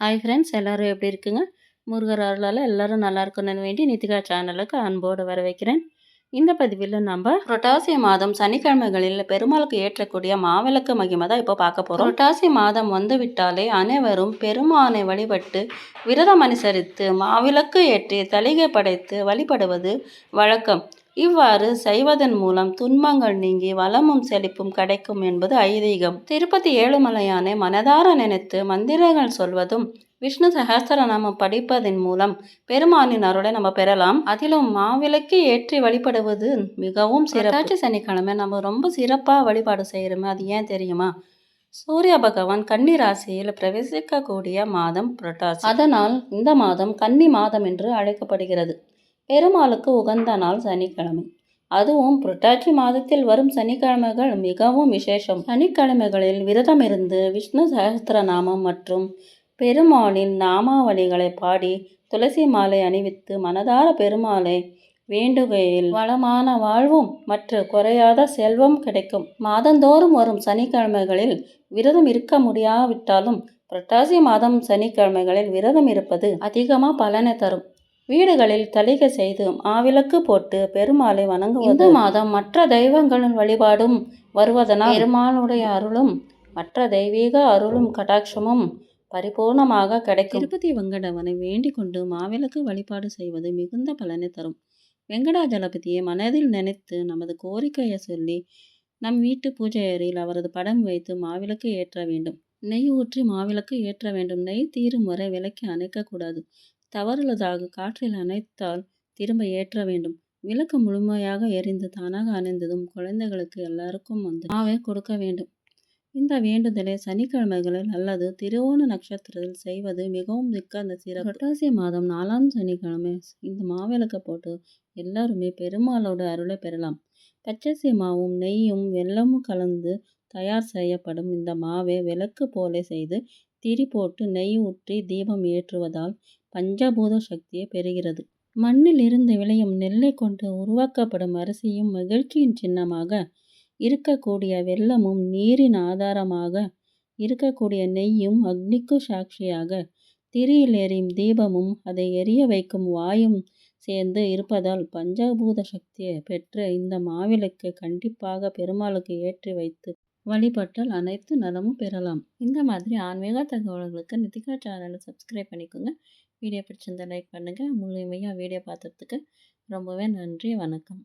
Hi friends, எல்லோரும் எப்படி இருக்குங்க? முருகர் அருளால் எல்லோரும் நல்லா இருக்கணும்னு வேண்டி நித்திகா சேனலுக்கு அன்போடு வரவேற்கிறேன். இந்த பதிவில் நம்ம புரட்டாசி மாதம் சனிக்கிழமைகளில் பெருமாளுக்கு ஏற்றக்கூடிய மாவிளக்கு மகிமை தான் இப்போ பார்க்க போகிறோம். புரட்டாசி மாதம் வந்து விட்டாலே அனைவரும் பெருமானை வழிபட்டு விரதம் அனுசரித்து மாவிளக்கு ஏற்றி தளிகை படைத்து வழிபடுவது வழக்கம். இவ்வாறு செய்வதன் மூலம் துன்பங்கள் நீங்கி வளமும் செழிப்பும் கிடைக்கும் என்பது ஐதீகம். திருப்பதி ஏழுமலையானை மனதார நினைத்து மந்திரங்கள் சொல்வதும் விஷ்ணு சகஸ்திரநாமம் படிப்பதன் மூலம் பெருமானின் அருளை நம்ம பெறலாம். அதிலும் மாவிளக்கு ஏற்றி வழிபடுவது மிகவும் சிறப்பு. சனிக்கிழமை நம்ம ரொம்ப சிறப்பாக வழிபாடு செய்கிறோமே, அது ஏன் தெரியுமா? சூரிய பகவான் கன்னி ராசியில் பிரவேசிக்கக்கூடிய மாதம் புரட்டாசி. அதனால் இந்த மாதம் கன்னி மாதம் என்று அழைக்கப்படுகிறது. பெருமாளுக்கு உகந்த நாள் சனிக்கிழமை. அதுவும் புரட்டாசி மாதத்தில் வரும் சனிக்கிழமைகள் மிகவும் விசேஷம். சனிக்கிழமைகளில் விரதம் இருந்து விஷ்ணு சகஸ்திரநாமம் மற்றும் பெருமாளின் நாமாவளிகளை பாடி துளசி மாலை அணிவித்து மனதார பெருமாளை வேண்டுகையில் வளமான வாழ்வும் மற்ற குறையாத செல்வம் கிடைக்கும். மாதந்தோறும் வரும் சனிக்கிழமைகளில் விரதம் இருக்க முடியாவிட்டாலும் புரட்டாசி மாதம் சனிக்கிழமைகளில் விரதம் இருப்பது அதிகமாக பலனை தரும். வீடுகளில் தளிகை செய்து மாவிளக்கு போட்டு பெருமாளை வணங்குவது. இந்த மாதம் மற்ற தெய்வங்களின் வழிபாடும் வருவதனால் பெருமாளுடைய அருளும் மற்ற தெய்வீக அருளும் கடாட்சமும் பரிபூர்ணமாக கிடைக்கும். திருப்பதி வெங்கடவனை வேண்டிக் கொண்டு மாவிளக்கு வழிபாடு செய்வது மிகுந்த பலனை தரும். வெங்கடாஜலபதியை மனதில் நினைத்து நமது கோரிக்கையை சொல்லி நம் வீட்டு பூஜை அறையில் அவரது படம் வைத்து மாவிளக்கு ஏற்ற வேண்டும். நெய் ஊற்றி மாவிளக்கு ஏற்ற வேண்டும். நெய் தீரும் வரை விளக்கை அணைக்கக்கூடாது. தவறுள்ளதாக காற்றில் அணைத்தால் திரும்ப ஏற்ற வேண்டும். விளக்கு முழுமையாக எரிந்து தானாக அணைந்ததும் குழந்தைகளுக்கு எல்லாருக்கும் வந்து மாவை கொடுக்க வேண்டும். இந்த வேண்டுதலை சனிக்கிழமைகளில் அல்லது திருவோண நட்சத்திரத்தில் செய்வது மிகவும் மிக்க அந்த சிறப்பு. புரட்டாசி மாதம் 4ஆம் சனிக்கிழமை இந்த மாவிளக்கை போட்டு எல்லாருமே பெருமாளோட அருளை பெறலாம். பச்சரிசி மாவும் நெய்யும் வெல்லமும் கலந்து தயார் செய்யப்படும் இந்த மாவை விளக்கு போல செய்து திரி போட்டு நெய் ஊற்றி தீபம் ஏற்றுவதால் பஞ்சபூத சக்தியை பெறுகிறது. மண்ணில் இருந்து விளையும் நெல்லை கொண்டு உருவாக்கப்படும் அரிசியும் மகிழ்ச்சியின் சின்னமாக இருக்கக்கூடிய வெல்லமும் நீரின் ஆதாரமாக இருக்கக்கூடிய நெய்யும் அக்னிக்கு சாட்சியாக திரியில் எரியும் தீபமும் அதை எரிய வைக்கும் வாயும் சேர்ந்து இருப்பதால் பஞ்சபூத சக்தியை பெற்று இந்த மாவிளக்கை கண்டிப்பாக பெருமாளுக்கு ஏற்றி வைத்து வழிபட்டால் அனைத்து நலமும் பெறலாம். இந்த மாதிரி ஆன்மீக தகவல்களுக்கு நித்திகா சேனலை சப்ஸ்கிரைப் பண்ணிக்கோங்க. வீடியோ பிடிச்சிருந்தா லைக் பண்ணுங்கள். முழுமையாக வீடியோ பார்த்ததுக்கு ரொம்பவே நன்றி. வணக்கம்.